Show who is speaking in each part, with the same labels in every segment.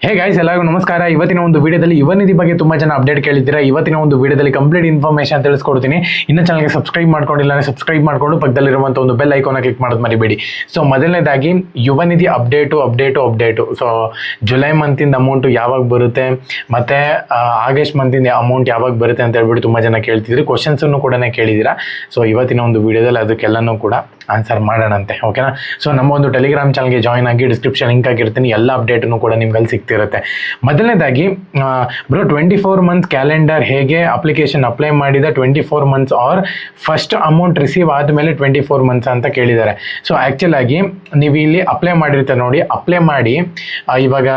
Speaker 1: Hey guys, ಎಲ್ಲರಿಗೂ ನಮಸ್ಕಾರ. ಇವತ್ತಿನ ಒಂದು ವಿಡಿಯೋದಲ್ಲಿ ಯುವನಿಧಿ ಬಗ್ಗೆ ತುಂಬಾ ಜನ ಅಪ್ಡೇಟ್ ಕೇಳಿದ್ದೀರಾ. ಇವತ್ತಿನ ಒಂದು ವಿಡಿಯೋದಲ್ಲಿ ಕಂಪ್ಲೀಟ್ ಇನ್ಫಾರ್ಮೇಷನ್ ತಿಳಿಸ್ಕೊಡ್ತೀನಿ. ಇನ್ನು ಚಾನಲ್ಗೆ ಸಬ್ಸ್ಕ್ರೈಬ್ ಮಾಡ್ಕೊಂಡಿಲ್ಲ ಸಬ್ಸ್ಕ್ರೈಬ್ ಮಾಡ್ಕೊಂಡು ಪಕ್ಕದಲ್ಲಿರುವಂಥ ಒಂದು ಬೆಲ್ ಐಕಾನ್ ಕ್ಲಿಕ್ ಮಾಡೋದು ಮರಿಬೇಡಿ. ಸೊ ಮೊದಲನೇದಾಗಿ ಯುವನಿಧಿ ಅಪ್ಡೇಟು. ಸೊ ಜುಲೈ ಮಂತಿಂದ ಅಮೌಂಟು ಯಾವಾಗ ಬರುತ್ತೆ ಮತ್ತು ಆಗಸ್ಟ್ ಮಂತಿಂದ ಅಮೌಂಟ್ ಯಾವಾಗ ಬರುತ್ತೆ ಅಂತ ಹೇಳ್ಬಿಟ್ಟು ತುಂಬ ಜನ ಕೇಳ್ತಿದ್ರಿ. ಕ್ವಶನ್ಸನ್ನು ಕೂಡ ಕೇಳಿದ್ದೀರಾ. ಸೊ ಇವತ್ತಿನ ಒಂದು ವಿಡಿಯೋದಲ್ಲಿ ಅದಕ್ಕೆಲ್ಲನೂ ಕೂಡ ಆನ್ಸರ್ ಮಾಡೋಣಂತೆ, ಓಕೆನಾ. ಸೊ ನಮ್ಮ ಒಂದು ಟೆಲಿಗ್ರಾಮ್ ಚಾನಲ್ಗೆ ಜಾಯ್ನ್ ಆಗಿ ಡಿಸ್ಕ್ರಿಪ್ಷನ್ ಲಿಂಕ್ ಆಗಿರ್ತೀನಿ. ಎಲ್ಲ ಅಪ್ಡೇಟನ್ನು ಕೂಡ ನಿಮ್ಗೆ ಅಲ್ಲಿ ಸಿಗ್ತಿರುತ್ತೆ. ಮೊದಲನೇದಾಗಿ ಬ್ರೋ 24 ಮಂತ್ ಕ್ಯಾಲೆಂಡರ್ ಹೇಗೆ ಅಪ್ಲಿಕೇಶನ್ ಅಪ್ಲೈ ಮಾಡಿದ 24 months or first amount receive ಆದಮೇಲೆ 24 ಮಂತ್ಸ್ ಅಂತ ಕೇಳಿದ್ದಾರೆ. ಸೊ ಆ್ಯಕ್ಚುಲ್ ಆಗಿ ನೀವು ಇಲ್ಲಿ ಅಪ್ಲೈ ಮಾಡಿರ್ತಾರೆ ನೋಡಿ, ಅಪ್ಲೈ ಮಾಡಿ ಇವಾಗ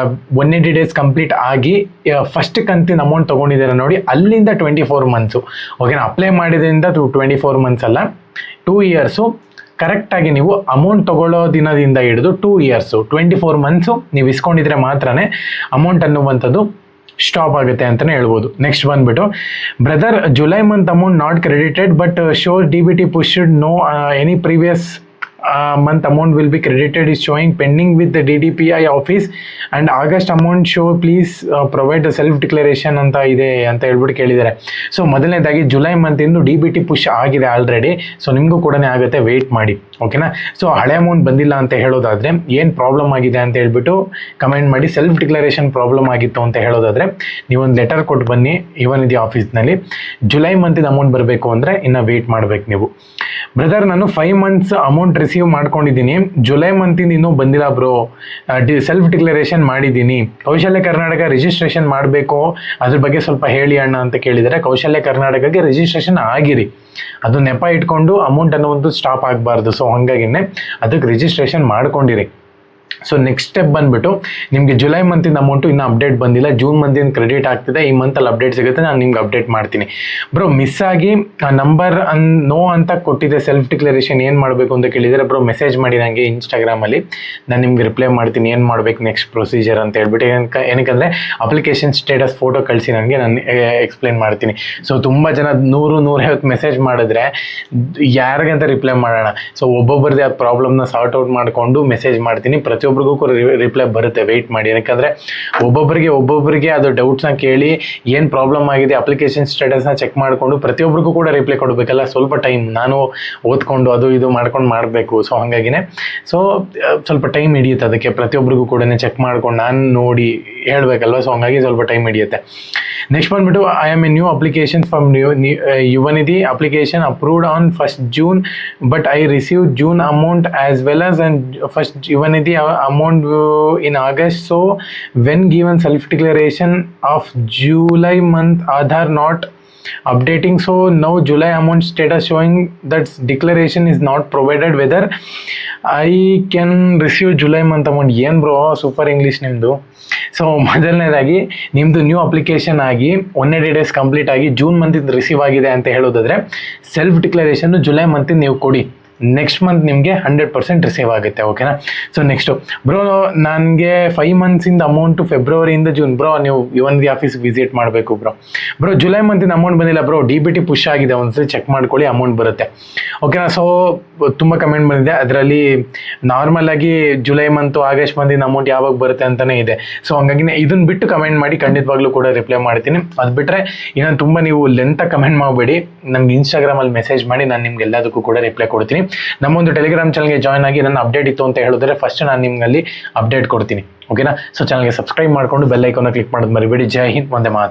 Speaker 1: 180 ಡೇಸ್ ಕಂಪ್ಲೀಟ್ ಆಗಿ ಫಸ್ಟ್ ಕಂತಿನ ಅಮೌಂಟ್ ತೊಗೊಂಡಿದ್ದಾರೆ ನೋಡಿ, ಅಲ್ಲಿಂದ 24 ಮಂತ್ಸು, ಓಕೆನಾ. ಅಪ್ಲೈ ಮಾಡಿದ್ರಿಂದ 24 ಮಂತ್ಸ್ ಅಲ್ಲ, 2 ಇಯರ್ಸು ಕರೆಕ್ಟಾಗಿ ನೀವು ಅಮೌಂಟ್ ತೊಗೊಳ್ಳೋ ದಿನದಿಂದ ಹಿಡಿದು 2 ಇಯರ್ಸು 24 ಮಂತ್ಸು ನೀವು ಇಸ್ಕೊಂಡಿದ್ರೆ ಮಾತ್ರನೇ ಅಮೌಂಟ್ ಅನ್ನುವಂಥದ್ದು ಸ್ಟಾಪ್ ಆಗುತ್ತೆ ಅಂತಲೇ ಹೇಳ್ಬೋದು. ನೆಕ್ಸ್ಟ್ ಬಂದುಬಿಟ್ಟು, brother July month amount not credited but sure DBT pushed no any previous month amount will be credited is showing pending with the DDPI office and August amount show please provide a self declaration ಅಂತ ಇದೆ ಅಂತ ಹೇಳ್ಬಿಟ್ಟು ಕೇಳಿದ್ದಾರೆ. So ಮೊದಲನೇದಾಗಿ July ಮಂತಿಂದು DBT push ಆಗಿದೆ already. So ನಿಮಗೂ ಕೂಡ ಆಗುತ್ತೆ, ವೆಯ್ಟ್ ಮಾಡಿ, ಓಕೆನಾ. ಸೊ ಹಳೆ ಅಮೌಂಟ್ ಬಂದಿಲ್ಲ ಅಂತ ಹೇಳೋದಾದರೆ ಏನು ಪ್ರಾಬ್ಲಮ್ ಆಗಿದೆ ಅಂತ ಹೇಳ್ಬಿಟ್ಟು ಕಮೆಂಟ್ ಮಾಡಿ. ಸೆಲ್ಫ್ ಡಿಕ್ಲರೇಷನ್ ಪ್ರಾಬ್ಲಮ್ ಆಗಿತ್ತು ಅಂತ ಹೇಳೋದಾದರೆ ನೀವೊಂದು ಲೆಟರ್ ಕೊಟ್ಟು ಬನ್ನಿ ಯುವನಿಧಿ ಆಫೀಸ್ನಲ್ಲಿ. ಜುಲೈ ಮಂತಿನ ಅಮೌಂಟ್ ಬರಬೇಕು ಅಂದರೆ ಇನ್ನು ವೆಯ್ಟ್ ಮಾಡಬೇಕು ನೀವು. ಬ್ರದರ್ ನಾನು 5 ಮಂತ್ಸ್ ಅಮೌಂಟ್ ರಿಸೀವ್ ಮಾಡ್ಕೊಂಡಿದ್ದೀನಿ, ಜುಲೈ ಮಂತಿಂದ ಇನ್ನೂ ಬಂದಿಲ್ಲ ಬ್ರೋ, ಸೆಲ್ಫ್ ಡಿಕ್ಲರೇಷನ್ ಮಾಡಿದ್ದೀನಿ, ಕೌಶಲ್ಯ ಕರ್ನಾಟಕ ರಿಜಿಸ್ಟ್ರೇಷನ್ ಮಾಡಬೇಕು, ಅದ್ರ ಬಗ್ಗೆ ಸ್ವಲ್ಪ ಹೇಳಿ ಅಣ್ಣ ಅಂತ ಕೇಳಿದರೆ. ಕೌಶಲ್ಯ ಕರ್ನಾಟಕಕ್ಕೆ ರಿಜಿಸ್ಟ್ರೇಷನ್ ಆಗಿರಿ, ಅದು ನೆಪ ಇಟ್ಕೊಂಡು ಅಮೌಂಟ್ ಅನ್ನೋದು ಸ್ಟಾಪ್ ಆಗಬಾರ್ದು. ಸೊ ಹಾಗಾಗಿನೇ ಅದಕ್ಕೆ ರಿಜಿಸ್ಟ್ರೇಷನ್ ಮಾಡ್ಕೊಂಡಿರಿ. ಸೊ ನೆಕ್ಸ್ಟ್ ಸ್ಟೆಪ್ ಬಂದುಬಿಟ್ಟು ನಿಮಗೆ ಜುಲೈ ಮಂತಿಂದ ಅಮೌಂಟು ಇನ್ನೂ ಅಪ್ಡೇಟ್ ಬಂದಿಲ್ಲ, ಜೂನ್ ಮಂತಿಂದ ಕ್ರೆಡಿಟ್ ಆಗ್ತಿದೆ, ಈ ಮಂತಲ್ಲಿ ಅಪ್ಡೇಟ್ ಸಿಗುತ್ತೆ, ನಾನು ನಿಮ್ಗೆ ಅಪ್ಡೇಟ್ ಮಾಡ್ತೀನಿ. ಬ್ರೋ ಮಿಸ್ ಆಗಿ ನಂಬರ್ ನೋ ಅಂತ ಕೊಟ್ಟಿದೆ, ಸೆಲ್ಫ್ ಡಿಕ್ಲರೇಷನ್ ಏನು ಮಾಡಬೇಕು ಅಂತ ಕೇಳಿದರೆ ಬ್ರೋ ಮೆಸೇಜ್ ಮಾಡಿ ನನಗೆ ಇನ್ಸ್ಟಾಗ್ರಾಮಲ್ಲಿ, ನಾನು ನಿಮ್ಗೆ ರಿಪ್ಲೈ ಮಾಡ್ತೀನಿ ಏನು ಮಾಡಬೇಕು ನೆಕ್ಸ್ಟ್ ಪ್ರೊಸೀಜರ್ ಅಂತ ಹೇಳ್ಬಿಟ್ಟು. ಏನಕ್ಕಂದರೆ ಅಪ್ಲಿಕೇಶನ್ ಸ್ಟೇಟಸ್ ಫೋಟೋ ಕಳಿಸಿ ನನಗೆ, ನಾನು ಎಕ್ಸ್ಪ್ಲೇನ್ ಮಾಡ್ತೀನಿ. ಸೊ ತುಂಬ ಜನ 100-150 ಮೆಸೇಜ್ ಮಾಡಿದ್ರೆ ಯಾರಿಗಂತ ರಿಪ್ಲೈ ಮಾಡೋಣ. ಸೊ ಒಬ್ಬೊಬ್ಬರದೇ ಆ ಪ್ರಾಬ್ಲಮ್ನ ಸಾರ್ಟ್ ಔಟ್ ಮಾಡಿಕೊಂಡು ಮೆಸೇಜ್ ಮಾಡ್ತೀನಿ. ಪ್ರತಿಯೊಬ್ಬರಿಗೂ ಕೂಡ ರಿಪ್ಲೈ ಬರುತ್ತೆ, ವೆಯ್ಟ್ ಮಾಡಿ. ಯಾಕಂದರೆ ಒಬ್ಬೊಬ್ಬರಿಗೆ ಅದು ಡೌಟ್ಸ್ನ ಕೇಳಿ ಏನು ಪ್ರಾಬ್ಲಮ್ ಆಗಿದೆ ಅಪ್ಲಿಕೇಶನ್ ಸ್ಟೇಟಸ್ನ ಚೆಕ್ ಮಾಡಿಕೊಂಡು ಪ್ರತಿಯೊಬ್ಬರಿಗೂ ಕೂಡ ರಿಪ್ಲೈ ಕೊಡಬೇಕಲ್ಲ, ಸ್ವಲ್ಪ ಟೈಮ್ ನಾನು ಓದ್ಕೊಂಡು ಅದು ಇದು ಮಾಡ್ಕೊಂಡು ಮಾಡಬೇಕು. ಸೊ ಹಾಗಾಗಿನೇ ಸೊ ಸ್ವಲ್ಪ ಟೈಮ್ ಹಿಡಿಯುತ್ತೆ ಅದಕ್ಕೆ, ಪ್ರತಿಯೊಬ್ಬರಿಗೂ ಕೂಡ ಚೆಕ್ ಮಾಡ್ಕೊಂಡು ನಾನು ನೋಡಿ ಹೇಳಬೇಕಲ್ವ. ಸೊ ಹಂಗಾಗಿ ಸ್ವಲ್ಪ ಟೈಮ್ ಹಿಡಿಯುತ್ತೆ. ನೆಕ್ಸ್ಟ್ ಬಂದುಬಿಟ್ಟು, I am A new application from Yuvanidhi application approved on 1st June but I receive June amount as well as and first Yuvanidhi amount in August, so when given self declaration of July month Aadhaar not updating, so now July amount status showing that declaration is not provided, whether I can receive July month amount. ಏನು bro super English ನಿಮ್ಮದು. So ಮೊದಲನೇದಾಗಿ ನಿಮ್ಮದು new application ಆಗಿ 180 days complete ಆಗಿ June ಮಂತಿಂದ receive ಆಗಿದೆ ಅಂತ ಹೇಳೋದಾದರೆ self ಡಿಕ್ಲರೇಷನ್ನು July ಮಂತಿಂದ ನೀವು ಕೊಡಿ, ನೆಕ್ಸ್ಟ್ ಮಂತ್ ನಿಮಗೆ 100% ರಿಸೀವ್ ಆಗುತ್ತೆ, ಓಕೆನಾ. ಸೊ ನೆಕ್ಸ್ಟು ಬ್ರೋ ನನಗೆ 5 ಮಂತ್ಸಿಂದ ಅಮೌಂಟು ಫೆಬ್ರವರಿಯಿಂದ ಜೂನ್, ಬ್ರೋ ನೀವು ಯುವನಿಧಿ ಆಫೀಸ್ಗೆ ವಿಸಿಟ್ ಮಾಡಬೇಕು ಬ್ರೋ ಜುಲೈ ಮಂತಿಂದ ಅಮೌಂಟ್ ಬಂದಿಲ್ಲ ಬ್ರೋ, DBT ಪುಷ್ ಆಗಿದೆ, ಒಂದ್ಸರಿ ಚೆಕ್ ಮಾಡ್ಕೊಳ್ಳಿ, ಅಮೌಂಟ್ ಬರುತ್ತೆ, ಓಕೆನಾ. ಸೊ ತುಂಬ ಕಮೆಂಟ್ ಬಂದಿದೆ, ಅದರಲ್ಲಿ ನಾರ್ಮಲಾಗಿ ಜುಲೈ ಮಂತು ಆಗಸ್ಟ್ ಮಂತಿಂದ ಅಮೌಂಟ್ ಯಾವಾಗ ಬರುತ್ತೆ ಅಂತಲೇ ಇದೆ. ಸೊ ಹಂಗಾಗಿ ಇದನ್ನು ಬಿಟ್ಟು ಕಮೆಂಟ್ ಮಾಡಿ, ಖಂಡಿತವಾಗ್ಲೂ ಕೂಡ ರಿಪ್ಲೈ ಮಾಡ್ತೀನಿ. ಅದು ಬಿಟ್ಟರೆ ಇನ್ನೊಂದು ತುಂಬ ನೀವು ಲೆಂತಾಗಿ ಕಮೆಂಟ್ ಮಾಡಬೇಡಿ, ನನಗೆ ಇನ್ಸ್ಟಾಗ್ರಾಮಲ್ಲಿ ಮೆಸೇಜ್ ಮಾಡಿ, ನಾನು ನಿಮ್ಗೆ ಎಲ್ಲದಕ್ಕೂ ಕೂಡ ರಿಪ್ಲೈ ಕೊಡ್ತೀನಿ. ನಮ್ಮೊಂದು ಟೆಲಿಗ್ರಾಮ್ ಚಾನಲ್ಗೆ ಜಾಯ್ನ್ ಆಗಿ ನನ್ನ ಅಪ್ಡೇಟ್ ಇತ್ತು ಅಂತ ಹೇಳಿದ್ರೆ ಫಸ್ಟ್ ನಾನು ನಿಮ್ಗಲ್ಲಿ ಅಪ್ಡೇಟ್ ಕೊಡ್ತೀನಿ, ಓಕೆನಾ. ಸೊ ಚಾನಲ್ಗೆ ಸಬ್ಸ್ಕ್ರೈಬ್ ಮಾಡಿಕೊಂಡು ಬೆಲ್ ಐಕಾನ್ ಕ್ಲಿಕ್ ಮಾಡೋದು ಮರಿಬೇಡಿ. ಜೈ ಹಿಂದ್, ವಂದೇ ಮಾತರಂ.